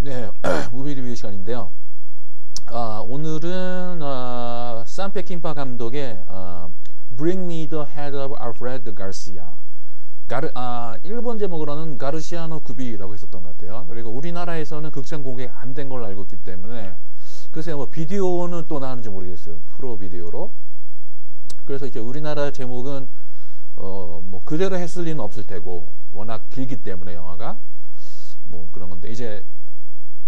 네, 무비 리뷰 시간인데요. 오늘은 샘 페킨파 감독의 Bring Me the Head of Alfred Garcia. 일본 제목으로는 가르시아노 구비라고 했었던 것 같아요. 그리고 우리나라에서는 극장 공개가 안 된 걸로 알고 있기 때문에 글쎄요, 뭐 비디오는 또 나오는지 모르겠어요. 프로 비디오로. 그래서 이제 우리나라 제목은 뭐 그대로 했을 리는 없을 테고 워낙 길기 때문에 영화가 뭐 그런 건데, 이제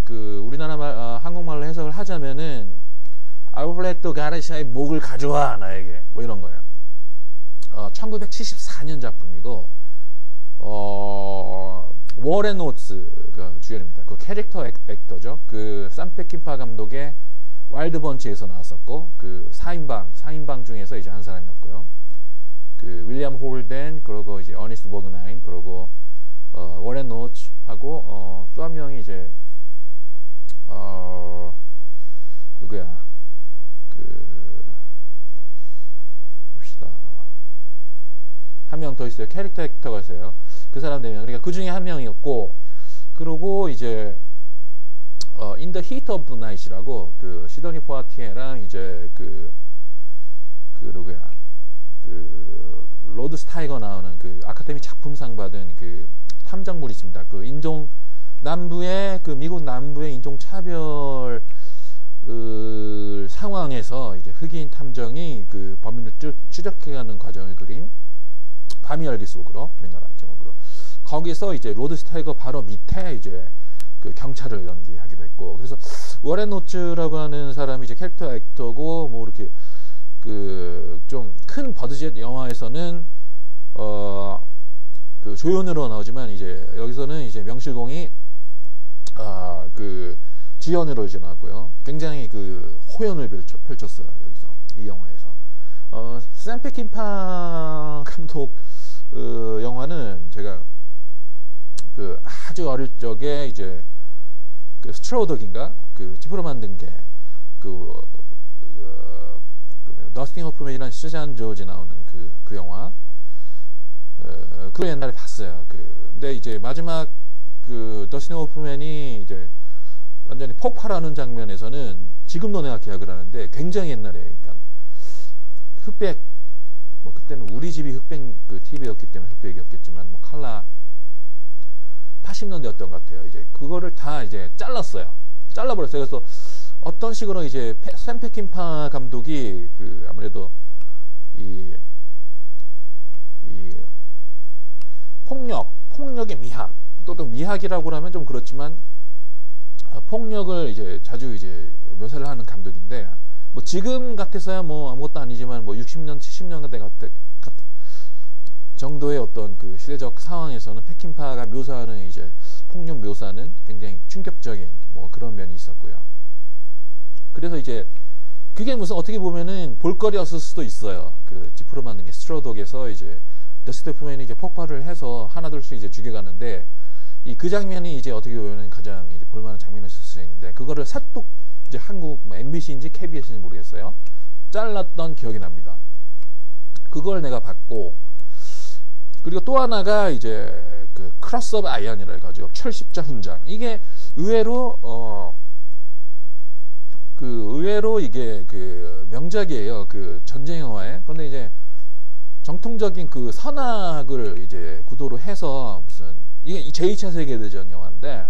그 우리나라 한국말로 해석을 하자면은 알프레도 가르시아의 목을 가져와 나에게, 뭐 이런 거예요. 1974년 작품이고 워렌 오츠가 주연입니다. 그 캐릭터 액터죠. 그 샘 페킨파 감독의 와일드 번치에서 나왔었고, 그 4인방 중에서 이제 한 사람이었고요. 그 윌리엄 홀덴, 그리고 이제 어니스트 버그나인, 그리고 워렌 오츠하고 또 한 명이 이제 누구야? 봅시다. 한 명 더 있어요. 캐릭터 액터가 있어요. 그 사람 4명. 그러니까 그 중에 한 명이었고, 그리고 이제 In the Heat of the Night이라고 그 시드니 포아티에랑 이제 그 누구야? 그 로드 스타이거 나오는 그 아카데미 작품상 받은 그 탐정물이 있습니다. 그 남부의 그 미국 남부의 인종 차별 상황에서 이제 흑인 탐정이 그 범인을 추적해가는 과정을 그린 밤이 열기 속으로, 우리나라 제목으로. 거기서 이제 로드 스타이거 바로 밑에 이제 그 경찰을 연기하기도 했고, 그래서 워렌 오츠라고 하는 사람이 이제 캐릭터 액터고, 뭐 이렇게 그 좀 큰 버드젯 영화에서는 그 조연으로 나오지만, 이제 여기서는 이제 명실공히 그 주연으로 이제 나왔고요. 굉장히 그 호연을 펼쳤어요, 여기서 이 영화에서. 샘 페킨파 감독 영화는 제가 그 아주 어릴 적에 이제 그 스트로덕인가 그 지프로 만든 게 더스틴 호프맨이랑 시잔 조지 나오는 그 영화 그걸 옛날에 봤어요. 근데 이제 마지막 그 더스틴 호프맨이 이제 완전히 폭발하는 장면에서는 지금도 내가 기억을 하는데, 굉장히 옛날에, 그러니까 흑백, 뭐 그때는 우리 집이 흑백 그 TV였기 때문에 흑백이었겠지만, 뭐 칼라 80년대였던 것 같아요. 이제 그거를 다 이제 잘라버렸어요. 그래서 어떤 식으로 이제 샘 페킨파 감독이 그 아무래도 이 폭력의 미학, 또 미학이라고 하면 좀 그렇지만 폭력을 이제 자주 이제 묘사를 하는 감독인데, 뭐 지금 같아서야 뭐 아무것도 아니지만 뭐 60년, 70년대 정도의 어떤 그 시대적 상황에서는 페킨파가 묘사하는 이제 폭력 묘사는 굉장히 충격적인 뭐 그런 면이 있었고요. 그래서 이제 그게 무슨 어떻게 보면은 볼거리였을 수도 있어요. 그 지프로 만든 게 스트로독에서 이제 더스틴 호프맨이 이제 폭발을 해서 하나둘씩 이제 죽여가는데, 그 장면이 이제 어떻게 보면 가장 이제 볼만한 장면이었을 수 있는데, 그거를 사톡 이제 한국 뭐 MBC인지 KBS인지 모르겠어요. 잘랐던 기억이 납니다. 그걸 내가 봤고, 그리고 또 하나가 이제 그 크로스 오브 아이언이라 해가지고 철십자 훈장. 이게 의외로 의외로 이게 그 명작이에요. 그 전쟁 영화에. 근데 이제 정통적인 그 선악을 이제 구도로 해서 이게 제2차 세계대전 영화인데,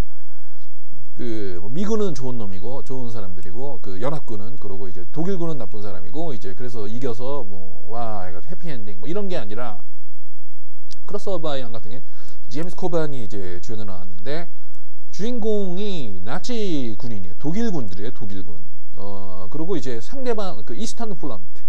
뭐 미군은 좋은 놈이고 좋은 사람들이고, 그 연합군은, 그리고 이제 독일군은 나쁜 사람이고, 이제 그래서 이겨서 해가지고 해피엔딩 뭐 이런 게 아니라, 크로스오버 아이언 같은 게 제임스 코반이 이제 주연으로 나왔는데, 주인공이 나치 군인이에요. 독일군들이에요, 독일군. 그리고 이제 상대방 그 이스턴 플런트,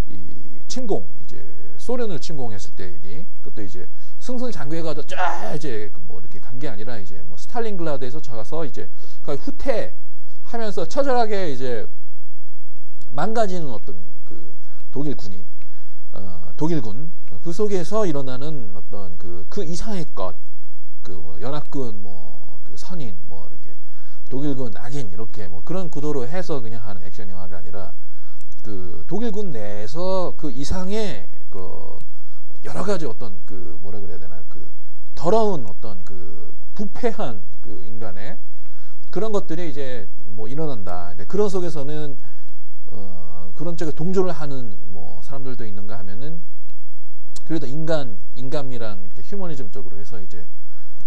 이 침공, 이제 소련을 침공했을 때 얘기. 그것도 이제 승승장구해가지고 쫙 이제 뭐 이렇게 간 게 아니라, 이제 뭐 스탈린그라드에서 가서 이제 거의 후퇴하면서 처절하게 이제 망가지는 어떤 그 독일 군인, 독일군, 그 속에서 일어나는 어떤 그 이상의 것, 뭐 연합군 그 선인, 이렇게 독일군 악인, 이렇게 뭐 그런 구도로 해서 그냥 하는 액션 영화가 아니라, 그 독일군 내에서 그 이상의 그 여러 가지 어떤 그 뭐라 그래야 되나, 그 더러운 어떤 그 부패한 그 인간의 그런 것들이 이제 뭐 일어난다. 그런 속에서는 그런 쪽에 동조를 하는 뭐 사람들도 있는가 하면은 그래도 인간미랑 이렇게 휴머니즘 쪽으로 해서 이제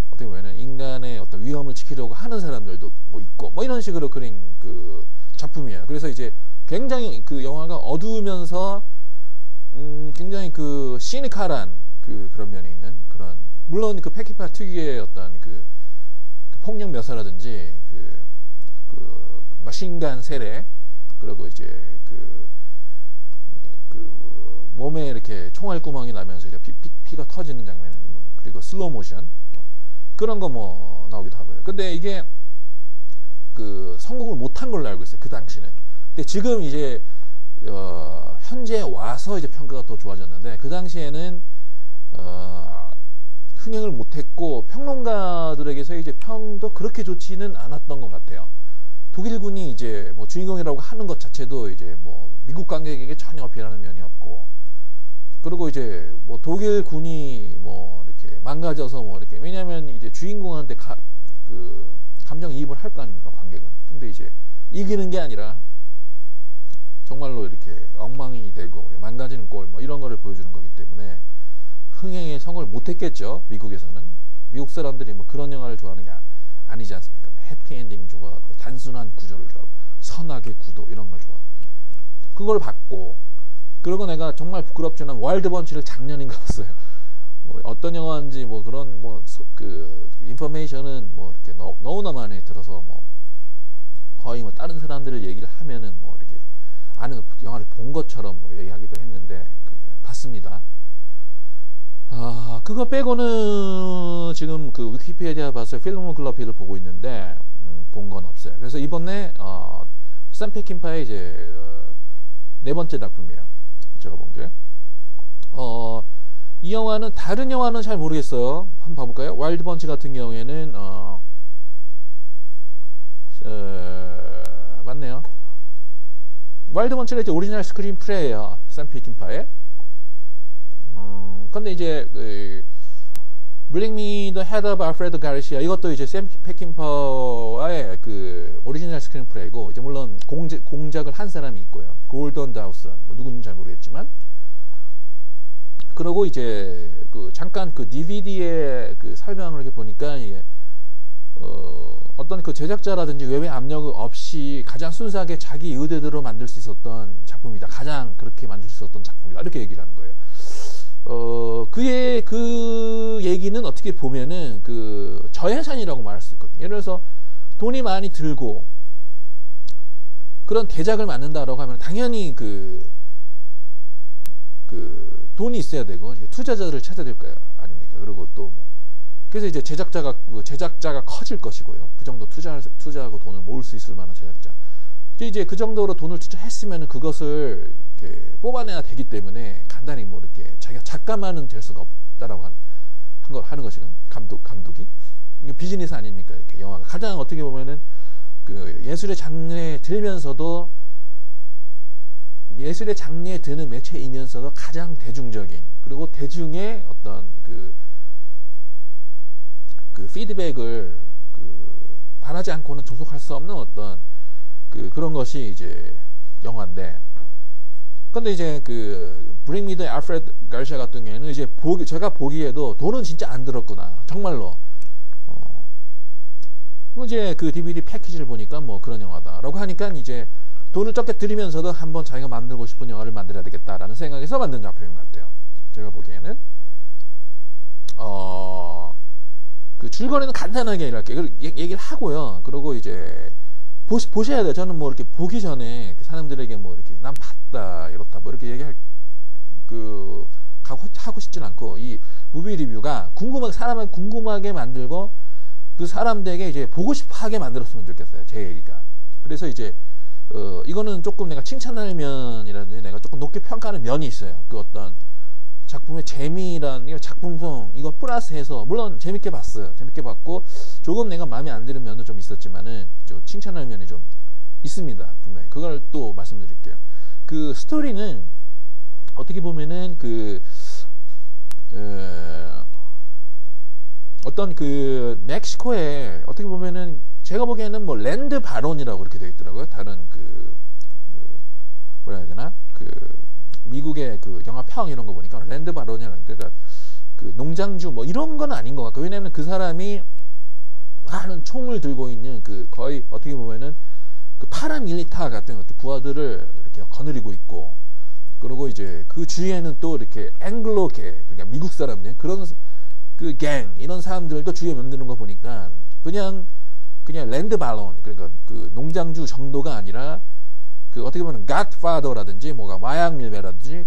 어떻게 보면은 인간의 어떤 위험을 지키려고 하는 사람들도 뭐 있고 뭐 이런 식으로 그린 그 작품이에요. 그래서 이제 굉장히 그 영화가 어두우면서 굉장히 그 시니컬한 그런 면이 있는 그런 물론 그 페키파 특유의 어떤 그 폭력 묘사라든지 그 머신간 세례 그리고 이제 몸에 이렇게 총알 구멍이 나면서 이제 피가 터지는 장면 그리고 슬로우 모션 그런 거 뭐 나오기도 하고요. 근데 이게 그 성공을 못한 걸로 알고 있어요. 그 당시는. 근데 지금 이제 현재 와서 이제 평가가 더 좋아졌는데 그 당시에는 흥행을 못했고 평론가들에게서 이제 평도 그렇게 좋지는 않았던 것 같아요. 독일군이 이제 뭐 주인공이라고 하는 것 자체도 이제 뭐 미국 관객에게 전혀 어필하는 면이 없고 그리고 이제 뭐 독일군이 뭐 이렇게 망가져서 뭐 이렇게 왜냐면 이제 주인공한테 감정이입을 할 거 아닙니까 관객은. 근데 이제 이기는 게 아니라 정말로 이렇게 엉망이 되고 망가지는 꼴 뭐 이런 거를 보여주는 거기 때문에 흥행에 성공을 못했겠죠. 미국에서는 미국 사람들이 뭐 그런 영화를 좋아하는 게 아니지 않습니까? 해피엔딩 좋아하고 단순한 구조를 좋아하고 선악의 구도 이런 걸 좋아하고 그걸 봤고 그리고 내가 정말 부끄럽지만 와일드 번치를 작년인가 봤어요. 뭐 어떤 영화인지 뭐 그런 뭐 그 인포메이션은 뭐 이렇게 너무나 많이 들어서 뭐 거의 뭐 다른 사람들을 얘기를 하면은 뭐 이렇게 아는 영화를 본 것처럼 뭐 얘기하기도 했는데 봤습니다. 그거 빼고는 지금 그 위키피디아 봐서 필모그래피를 보고 있는데 본 건 없어요. 그래서 이번에 샘 페킨파의 이제 네 번째 작품이에요. 제가 본 게. 이 영화는 다른 영화는 잘 모르겠어요. 한번 봐볼까요? 와일드 번치 같은 경우에는 맞네요. 와일드 번치가 이제 오리지널 스크린 플레이예요. 샘 페킨파의. 근데 이제 Bring Me the Head of Alfredo Garcia 이것도 이제 샘 페킨퍼의 그 오리지널 스크린 플레이고 이제 물론 공작을 한 사람이 있고요. 골던 다우슨 뭐 누군지 잘 모르겠지만 그러고 이제 그 잠깐 그 DVD의 그 설명을 이렇게 보니까 이게 어떤 그 제작자라든지 외부 압력 없이 가장 순수하게 자기 의대대로 만들 수 있었던 작품이다. 가장 그렇게 만들 수 있었던 작품이다. 이렇게 얘기를 하는 거예요. 그 얘기는 어떻게 보면은 그 저예산이라고 말할 수 있거든요. 예를 들어서 돈이 많이 들고 그런 대작을 만든다라고 하면 당연히 그 돈이 있어야 되고 투자자들을 찾아야 될 거 아닙니까? 그리고 또 뭐 그래서 이제 제작자가 커질 것이고요. 그 정도 투자하고 돈을 모을 수 있을 만한 제작자. 이제 그 정도로 돈을 투자했으면 그것을 이렇게 뽑아내야 되기 때문에 간단히 뭐 이렇게 자기가 작가만은 될 수가 없다라고 하는 것이거든. 감독이. 이게 비즈니스 아닙니까? 이렇게 영화가. 가장 어떻게 보면은 그 예술의 장르에 들면서도 예술의 장르에 드는 매체이면서도 가장 대중적인 그리고 대중의 어떤 그 피드백을 바라지 않고는 존속할 수 없는 어떤 그런 것이 이제 영화인데 근데 이제 Bring Me the Alfred Garcia 같은 경우에는 이제 제가 보기에도 돈은 진짜 안 들었구나 정말로 이제 그 DVD 패키지를 보니까 뭐 그런 영화다라고 하니까 이제 돈을 적게 들이면서도 한번 자기가 만들고 싶은 영화를 만들어야 되겠다라는 생각에서 만든 작품인 것 같아요. 제가 보기에는 그 줄거리는 간단하게 이렇게 얘기를 하고요. 그리고 이제 보셔야 돼요. 저는 뭐 이렇게 보기 전에 사람들에게 뭐 이렇게 난 봤다 이렇다 뭐 이렇게 얘기할 하고 싶진 않고 이 무비 리뷰가 사람을 궁금하게 만들고 그 사람들에게 이제 보고 싶어하게 만들었으면 좋겠어요. 제 얘기가. 그래서 이제 이거는 조금 내가 칭찬할 면이라든지 내가 조금 높게 평가하는 면이 있어요. 그 어떤 작품의 재미란 작품성 이거 플러스해서 물론 재밌게 봤어요. 재밌게 봤고 조금 내가 마음에 안 드는 면도 좀 있었지만은 좀 칭찬할 면이 좀 있습니다. 분명히 그걸 또 말씀드릴게요. 그 스토리는 어떻게 보면은 어떤 멕시코에 어떻게 보면은 제가 보기에는 뭐 랜드 바론이라고 그렇게 되어 있더라고요. 다른 뭐라 해야 되나? 미국의 영화평 이런 거 보니까 랜드 바론이라는, 그러니까 농장주 뭐 이런 건 아닌 것 같고, 왜냐면 그 사람이 많은 총을 들고 있는 거의 어떻게 보면은 파라밀리타 같은 이렇게 부하들을 이렇게 거느리고 있고, 그리고 이제 그 주위에는 또 이렇게 앵글로계, 그러니까 미국 사람들, 그런 갱, 이런 사람들도 주위에 맴드는 거 보니까 그냥 랜드 바론, 그러니까 농장주 정도가 아니라 어떻게 보면 갓파더라든지 뭐가 마약 밀매라든지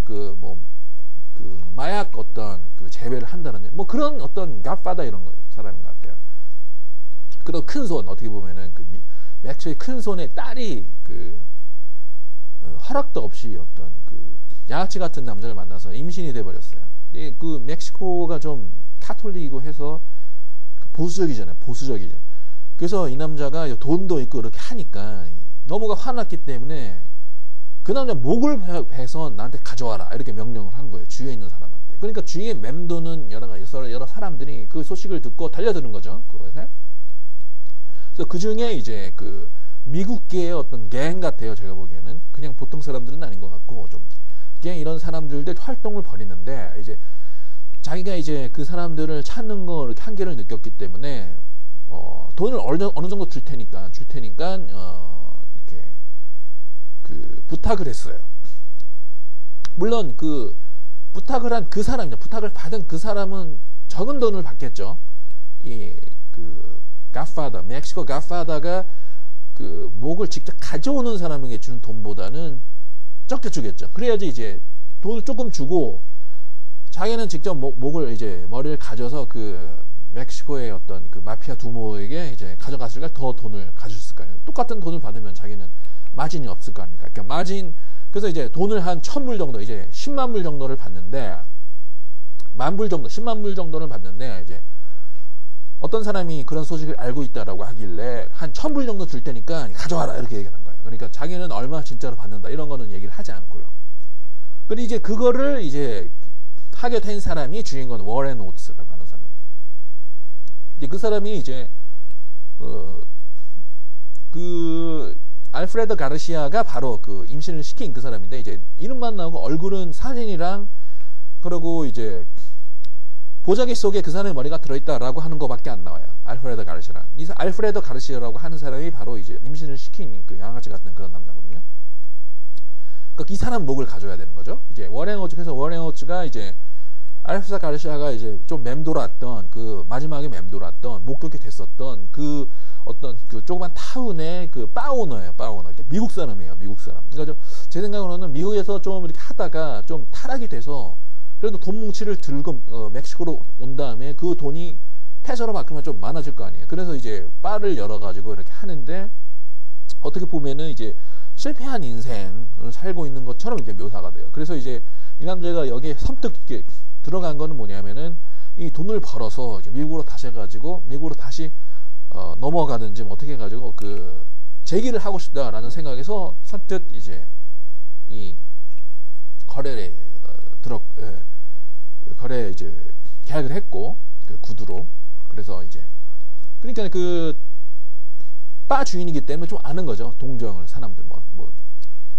마약 어떤 재배를 한다는 뭐 그런 어떤 갓파더 이런 사람인 것 같아요. 그리고 큰 손, 어떻게 보면은 맥주의 큰 손의 딸이 허락도 없이 어떤 양아치 같은 남자를 만나서 임신이 돼버렸어요. 멕시코가 좀 카톨릭이고 해서 보수적이잖아요. 보수적이죠. 그래서 이 남자가 돈도 있고 이렇게 하니까 너무가 화났기 때문에 그 남자 목을 베서 나한테 가져와라 이렇게 명령을 한 거예요. 주위에 있는 사람한테. 그러니까 주위에 맴도는 여러 사람들이 그 소식을 듣고 달려드는 거죠. 그것에. 그래서 그 중에 이제 미국계의 어떤 갱 같아요. 제가 보기에는 그냥 보통 사람들은 아닌 것 같고, 좀 갱 이런 사람들도 활동을 벌이는데, 이제 자기가 이제 그 사람들을 찾는 거 이렇게 한계를 느꼈기 때문에 돈을 어느 정도 줄 테니까 이렇게 부탁을 했어요. 물론 부탁을 한 부탁을 받은 그 사람은 적은 돈을 받겠죠. 갓파더, 멕시코 갓파더가 목을 직접 가져오는 사람에게 주는 돈보다는 적게 주겠죠. 그래야지 이제 돈을 조금 주고 자기는 직접 목을 이제 머리를 가져서 멕시코의 어떤 마피아 두모에게 이제 가져갔을까, 더 돈을 가졌을 거 아니에요. 똑같은 돈을 받으면 자기는 마진이 없을 거 아닙니까? 그러니까 마진, 그래서 이제 돈을 한 1000불 정도, 이제 10만 불 정도를 받는데, 10만 불 정도를 받는데, 이제 어떤 사람이 그런 소식을 알고 있다라고 하길래 한 1000불 정도 줄 테니까 가져와라 이렇게 얘기하는 거예요. 그러니까 자기는 얼마 진짜로 받는다 이런 거는 얘기를 하지 않고요. 그리고 이제 그거를 이제 하게 된 사람이 주인공 워렌 오츠라고 하는 사람. 이제 그 사람이 이제 알프레도 가르시아가 바로 임신을 시킨 그 사람인데, 이제 이름만 나오고 얼굴은 사진이랑, 그리고 이제 보자기 속에 그 사람의 머리가 들어있다라고 하는 것밖에 안 나와요. 알프레도 가르시아. 이 알프레도 가르시아라고 하는 사람이 바로 이제 임신을 시킨 양아치 같은 그런 남자거든요. 그러니까 이 사람 목을 가져야 되는 거죠. 이제 워렌 오츠가 이제 알프레도 가르시아가 이제 좀 맴돌았던 마지막에 맴돌았던 목격이 됐었던 어떤 조그만 타운의 바오너예요. 바오너. 미국 사람이에요. 미국 사람. 그러니까 제 생각으로는 미국에서 좀 이렇게 하다가 좀 타락이 돼서, 그래도 돈 뭉치를 들고 멕시코로 온 다음에 그 돈이 페소로 바꾸면 좀 많아질 거 아니에요. 그래서 이제 바를 열어가지고 이렇게 하는데, 어떻게 보면은 이제 실패한 인생을 살고 있는 것처럼 이제 묘사가 돼요. 그래서 이제 이 남자가 여기에 섬뜩 이렇게 들어간 거는 뭐냐면은, 이 돈을 벌어서 미국으로 다시 해가지고 미국으로 다시 넘어가든지 뭐 어떻게 해가지고 재기를 하고 싶다라는 생각에서 선뜻 이제 이 거래에 이제 계약을 했고, 구두로. 그래서 이제 그러니까 바 주인이기 때문에 좀 아는 거죠. 동정을 사람들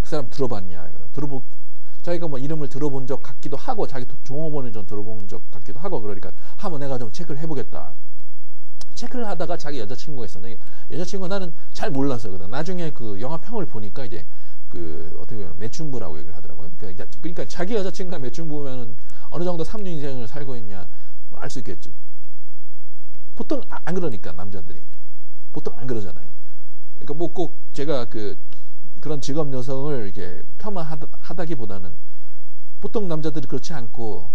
그 사람 들어봤냐, 자기가 이름을 들어본 적 같기도 하고, 자기 종업원을 좀 들어본 적 같기도 하고, 그러니까 한번 내가 좀 체크를 해보겠다. 체크를 하다가 자기 여자친구가 있었는데, 여자친구가 나는 잘 몰랐어요. 나중에 영화평을 보니까 이제 어떻게 보면 매춘부라고 얘기를 하더라고요. 그러니까 자기 여자친구가 매춘부면은 어느 정도 3류 인생을 살고 있냐 알 수 있겠죠. 보통 안 그러니까, 남자들이 보통 안 그러잖아요. 그러니까 꼭 제가 그런 직업 여성을 이렇게 폄하하다기보다는 보통 남자들이 그렇지 않고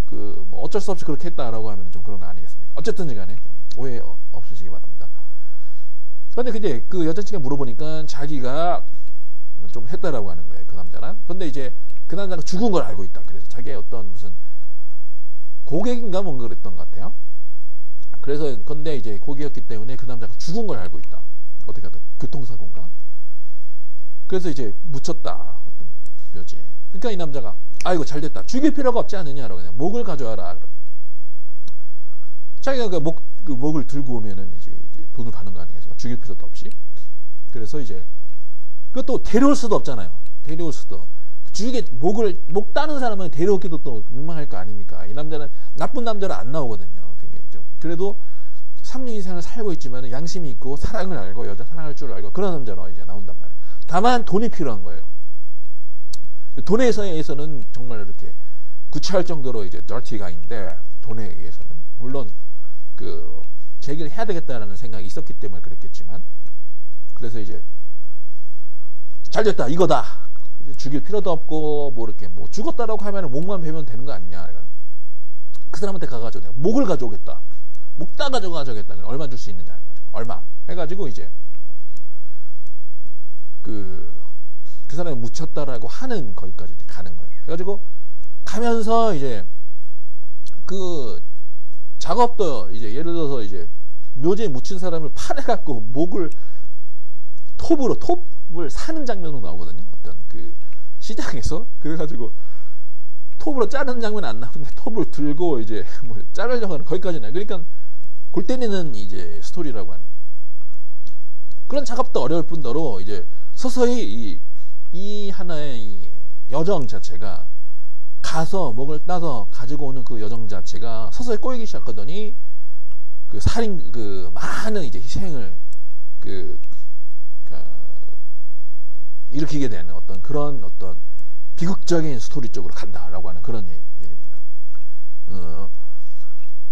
뭐 어쩔 수 없이 그렇게 했다라고 하면 좀 그런 거 아니겠습니까? 어쨌든 간에 좀 오해 없으시기 바랍니다. 근데 이제 여자친구가 물어보니까 자기가 좀 했다라고 하는 거예요. 그 남자랑. 근데 이제 그 남자가 죽은 걸 알고 있다. 그래서 자기의 어떤 무슨 고객인가 뭔가 그랬던 것 같아요. 그래서 근데 이제 고객이었기 때문에 그 남자가 죽은 걸 알고 있다. 어떻게 하다 교통사고인가? 그래서 이제 묻혔다. 어떤 묘지에. 그러니까 이 남자가 아이고 잘됐다. 죽일 필요가 없지 않느냐라고 그냥 목을 가져와라. 자기가 목을 들고 오면은 이제 돈을 받는 거 아니겠습니까? 죽일 필요도 없이. 그래서 이제 그것도 데려올 수도 없잖아요. 데려올 수도. 목 따는 사람은 데려오기도 또 민망할 거 아닙니까? 이 남자는 나쁜 남자로 안 나오거든요. 굉장히 좀. 그래도 3년 인생을 살고 있지만 양심이 있고 사랑을 알고 여자 사랑할 줄 알고 그런 남자로 이제 나온단 말이에요. 다만 돈이 필요한 거예요. 돈에 의해서는 정말 이렇게 구차할 정도로 이제 dirty가인데 돈에 의해서는 물론 그 제기를 해야 되겠다라는 생각이 있었기 때문에 그랬겠지만 그래서 이제 잘됐다 이거다 이제 죽일 필요도 없고 뭐 이렇게 뭐 죽었다라고 하면 목만 베면 되는 거 아니냐 그 사람한테 가가지고 내가 목을 가져오겠다 목 따가지고 가져오겠다 얼마 줄 수 있느냐 해가지고 얼마 해가지고 이제 그 사람이 묻혔다라고 하는 거기까지 가는 거예요. 그래가지고 가면서 이제 그 작업도 이제 예를 들어서 이제 묘지에 묻힌 사람을 파내갖고 목을 톱을 사는 장면으로 나오거든요. 어떤 그 시장에서 그래가지고 톱으로 자르는 장면은 안 나오는데 톱을 들고 이제 뭐 자르려고 하는 거기까지는 그러니까 골 때리는 이제 스토리라고 하는 그런 작업도 어려울 뿐더러 이제 서서히 이 하나의 이 여정 자체가 가서 목을 따서 가지고 오는 그 여정 자체가 서서히 꼬이기 시작하더니 그 살인 그 많은 이제 희생을 일으키게 되는 어떤 그런 어떤 비극적인 스토리 쪽으로 간다라고 하는 그런 얘기입니다.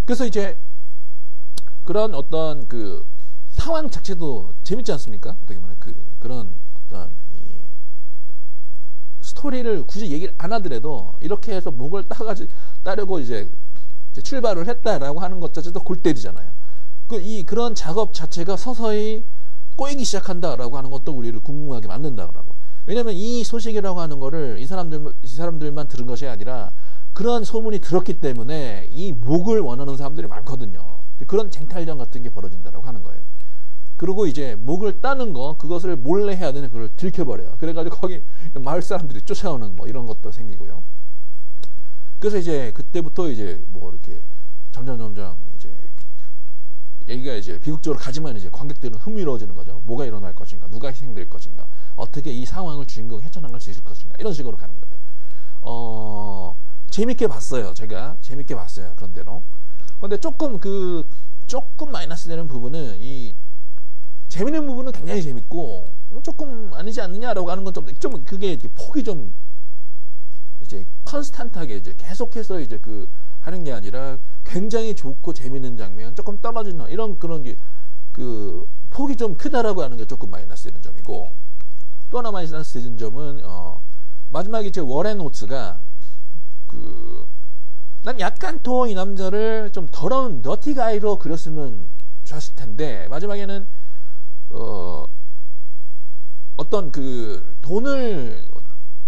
그래서 이제 그런 어떤 그 상황 자체도 재밌지 않습니까? 어떻게 보면 그런 어떤 이 스토리를 굳이 얘기를 안 하더라도 이렇게 해서 목을 따려고 이제 출발을 했다라고 하는 것 자체도 골 때리잖아요. 그런 작업 자체가 서서히 꼬이기 시작한다라고 하는 것도 우리를 궁금하게 만든다라고. 왜냐면 이 소식이라고 하는 거를 이 사람들만 들은 것이 아니라 그런 소문이 들었기 때문에 이 목을 원하는 사람들이 많거든요. 그런 쟁탈전 같은 게 벌어진다라고 하는 거예요. 그리고 이제 목을 따는 거 그것을 몰래 해야 되는 그걸 들켜버려요. 그래가지고 거기 마을 사람들이 쫓아오는 뭐 이런 것도 생기고요. 그래서 이제 그때부터 이제 뭐 이렇게 점점 이제 얘기가 이제 비극적으로 가지만 이제 관객들은 흥미로워지는 거죠. 뭐가 일어날 것인가, 누가 희생될 것인가, 어떻게 이 상황을 주인공이 헤쳐나갈 수 있을 것인가 이런 식으로 가는 거예요. 재밌게 봤어요. 제가 재밌게 봤어요. 그런대로. 근데 조금 마이너스 되는 부분은 재밌는 부분은 굉장히 재밌고 조금 아니지 않느냐라고 하는 건 좀 그게 폭이 좀 이제 컨스탄트하게 이제 계속해서 이제 하는 게 아니라 굉장히 좋고 재밌는 장면 조금 떨어지는 이런 그런 게 폭이 좀 크다라고 하는 게 조금 마이너스 되는 점이고 또 하나 마이너스 되는 점은 마지막에 이제 워렌 오츠가 난 약간 더 이 남자를 좀 더러운 너티가이로 그렸으면 좋았을 텐데 마지막에는 어떤 돈을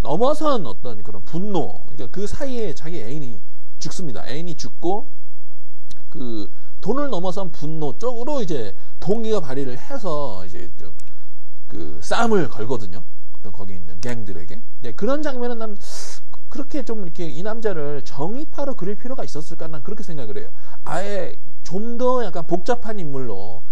넘어선 어떤 그런 분노, 그러니까 그 사이에 자기 애인이 죽습니다. 애인이 죽고 돈을 넘어선 분노 쪽으로 이제 동기가 발휘를 해서 이제 좀 싸움을 걸거든요. 어떤 거기 있는 갱들에게. 네, 그런 장면은 난 그렇게 좀 이렇게 이 남자를 정의파로 그릴 필요가 있었을까 난 그렇게 생각을 해요. 아예 좀 더 약간 복잡한 인물로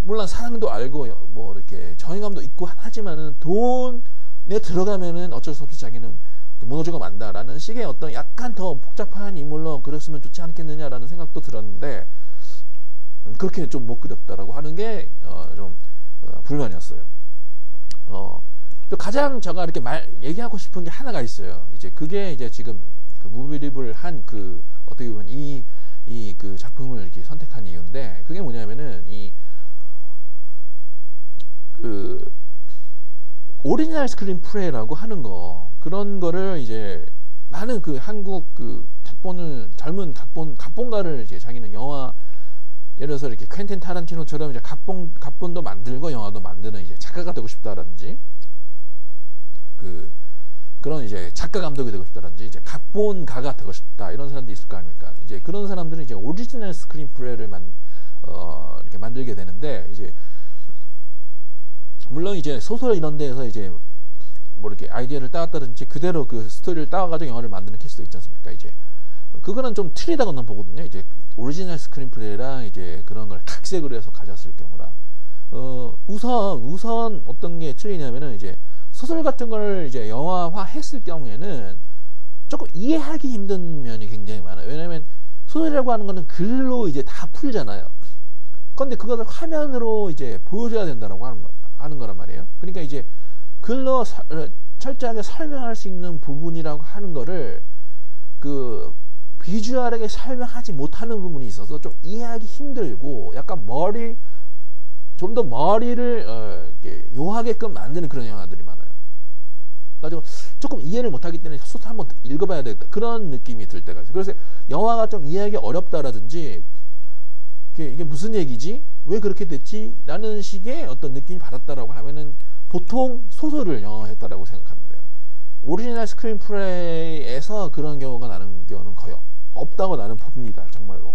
물론 사랑도 알고 뭐 이렇게 정의감도 있고 하지만은 돈에 들어가면은 어쩔 수 없이 자기는 무너지고 만다라는 식의 어떤 약간 더 복잡한 인물로 그렸으면 좋지 않겠느냐라는 생각도 들었는데 그렇게 좀 못 그렸다라고 하는 게 좀 불만이었어요. 또 가장 제가 이렇게 얘기하고 싶은 게 하나가 있어요. 이제 그게 이제 지금 무비리블 한 어떻게 보면 이 작품을 이렇게 선택한 이유인데 그게 뭐냐면은 오리지널 스크린 플레이라고 하는 거 그런 거를 이제 많은 한국 젊은 각본가를 이제 자기는 영화 예를 들어서 이렇게 퀸틴 타란티노처럼 이제 각본도 만들고 영화도 만드는 이제 작가가 되고 싶다라든지 그런 이제 작가 감독이 되고 싶다든지 이제 각본가가 되고 싶다 이런 사람들이 있을 거 아닙니까? 이제 그런 사람들은 이제 오리지널 스크린 플레이를 이렇게 만들게 되는데 이제 물론 이제 소설 이런 데에서 이제 뭐 이렇게 아이디어를 따왔다든지 그대로 스토리를 따와가지고 영화를 만드는 케이스도 있지 않습니까? 이제 그거는 좀 틀리다고 난 보거든요. 이제 오리지널 스크린플레이랑 이제 그런 걸 각색을 해서 가졌을 경우라, 우선 어떤 게 틀리냐면은 이제 소설 같은 걸 이제 영화화 했을 경우에는 조금 이해하기 힘든 면이 굉장히 많아요. 왜냐면 소설이라고 하는 거는 글로 이제 다 풀잖아요. 그런데 그것을 화면으로 이제 보여줘야 된다라고 하는 거란 말이에요. 그러니까 이제 글로 철저하게 설명할 수 있는 부분이라고 하는 거를 그 비주얼하게 설명하지 못하는 부분이 있어서 좀 이해하기 힘들고, 약간 좀 더 머리를 요하게끔 만드는 그런 영화들이 많아요. 그래가지고 조금 이해를 못하기 때문에 소설 한번 읽어봐야 되겠다, 그런 느낌이 들 때가 있어요. 그래서 영화가 좀 이해하기 어렵다라든지, 이게 무슨 얘기지? 왜 그렇게 됐지? 라는 식의 어떤 느낌이 받았다라고 하면은 보통 소설을 영화화했다라고 생각하는데요. 오리지널 스크린플레이에서 그런 경우가 나는 경우는 거의 없다고 나는 봅니다. 정말로.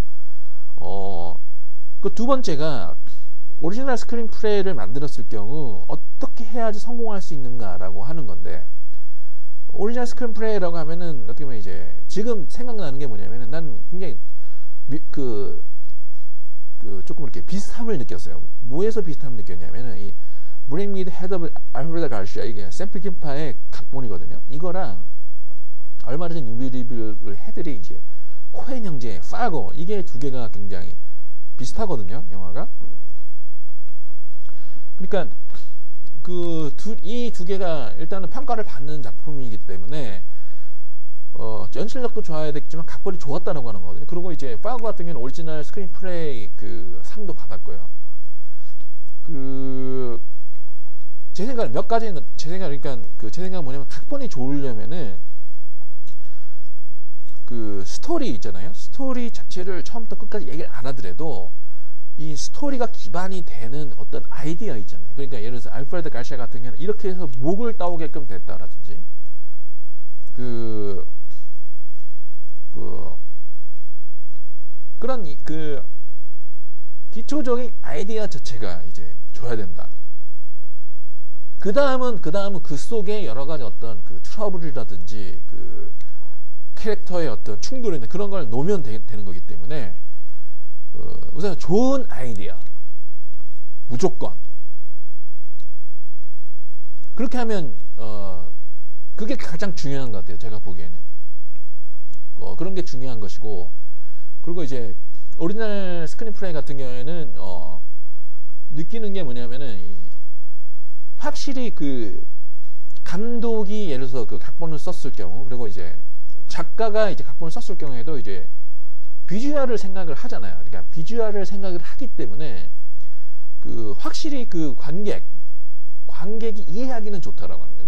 그 두 번째가, 오리지널 스크린플레이를 만들었을 경우 어떻게 해야지 성공할 수 있는가라고 하는 건데, 오리지널 스크린플레이라고 하면은 어떻게 보면 이제 지금 생각나는 게 뭐냐면은, 난 굉장히 조금 이렇게 비슷함을 느꼈어요. 뭐에서 비슷함을 느꼈냐면은, 이 Bring Me the Head of Alfred Garcia, 이게 샘 페킨파의 각본이거든요. 이거랑 얼마 전에 뉴비 리뷰를 해드린 이제 코엔 형제의 파고, 이게 두 개가 굉장히 비슷하거든요, 영화가. 그러니까 이 두 개가 일단은 평가를 받는 작품이기 때문에 연출력도 좋아야 되겠지만 각본이 좋았다라고 하는 거거든요. 그리고 이제 파고 같은 경우는 오리지널 스크린플레이 그 상도 받았고요. 제 생각은 몇 가지는, 제 생각은 뭐냐면, 각본이 좋으려면은 그 스토리 있잖아요. 스토리 자체를 처음부터 끝까지 얘기를 안 하더라도 이 스토리가 기반이 되는 어떤 아이디어 있잖아요. 그러니까 예를 들어서 알프레드 가시아 같은 경우는 이렇게 해서 목을 따오게끔 됐다라든지, 그런 기초적인 아이디어 자체가 이제 줘야 된다. 그 다음은 그 속에 여러 가지 어떤 그 트러블이라든지 그 캐릭터의 어떤 충돌이나 그런 걸 놓으면 되는 거기 때문에, 우선 좋은 아이디어 무조건 그렇게 하면 그게 가장 중요한 것 같아요. 제가 보기에는 그런 게 중요한 것이고, 그리고 이제 오리지널 스크린플레이 같은 경우에는 느끼는 게 뭐냐면은, 확실히 그 감독이 예를 들어서 그 각본을 썼을 경우, 그리고 이제 작가가 이제 각본을 썼을 경우에도 이제 비주얼을 생각을 하잖아요. 그러니까 비주얼을 생각을 하기 때문에 확실히 그 관객이 이해하기는 좋다라고 하는 거예요.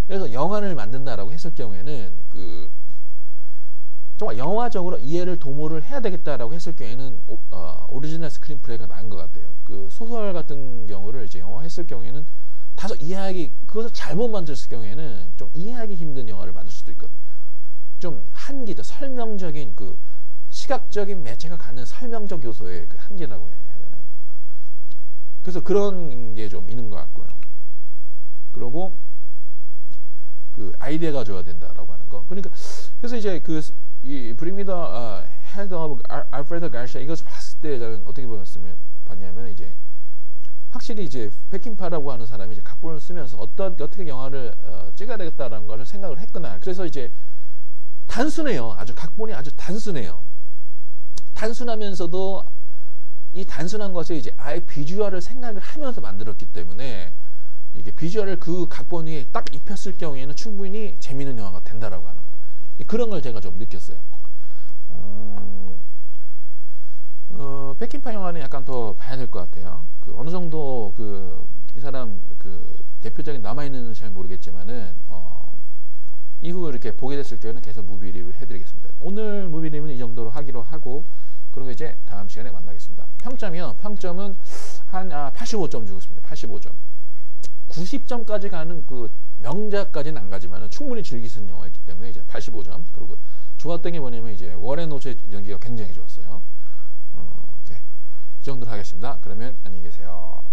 그래서 영화를 만든다라고 했을 경우에는 정말 영화적으로 이해를 도모를 해야 되겠다라고 했을 경우에는 오리지널 스크린플레이가 나은 것 같아요. 그 소설 같은 경우를 이제 영화 했을 경우에는 다소 그것을 잘못 만들었을 경우에는 좀 이해하기 힘든 영화를 만들 수도 있거든요. 좀 한계죠. 설명적인 시각적인 매체가 갖는 설명적 요소의 그 한계라고 해야 되나요? 그래서 그런 게 좀 있는 것 같고요. 그리고 아이디어가 줘야 된다라고 하는 거. 그래서 이제 이 브리미더 헤드 오브 알프레드 가시아, 이것을 봤을 때 저는 어떻게 봤냐면, 이제 확실히 이제 베킨파라고 하는 사람이 이제 각본을 쓰면서 어떻게 영화를 찍어야 되겠다라는 것을 생각을 했구나. 그래서 이제 단순해요. 각본이 아주 단순해요. 단순하면서도 이 단순한 것을 이제 아예 비주얼을 생각을 하면서 만들었기 때문에, 이게 비주얼을 그 각본 위에 딱 입혔을 경우에는 충분히 재미있는 영화가 된다라고 하는 거예요. 그런 걸 제가 좀 느꼈어요. 베킨파 영화는 약간 더 봐야 될 것 같아요. 어느 정도 이 사람 대표적인 남아있는지 잘 모르겠지만은 이후 이렇게 보게 됐을 경우는 계속 무비 리뷰 해드리겠습니다. 오늘 무비 리뷰는 이 정도로 하기로 하고, 그리고 이제 다음 시간에 만나겠습니다. 평점은 한 85점 주고 있습니다. 85점. 90점까지 가는 명작까지는 안 가지만 충분히 즐길 수 있는 영화이기 때문에 이제 85점. 그리고 좋았던 게 뭐냐면, 이제 워렌 노즈의 연기가 굉장히 좋았어요. 네. 이 정도로 하겠습니다. 그러면 안녕히 계세요.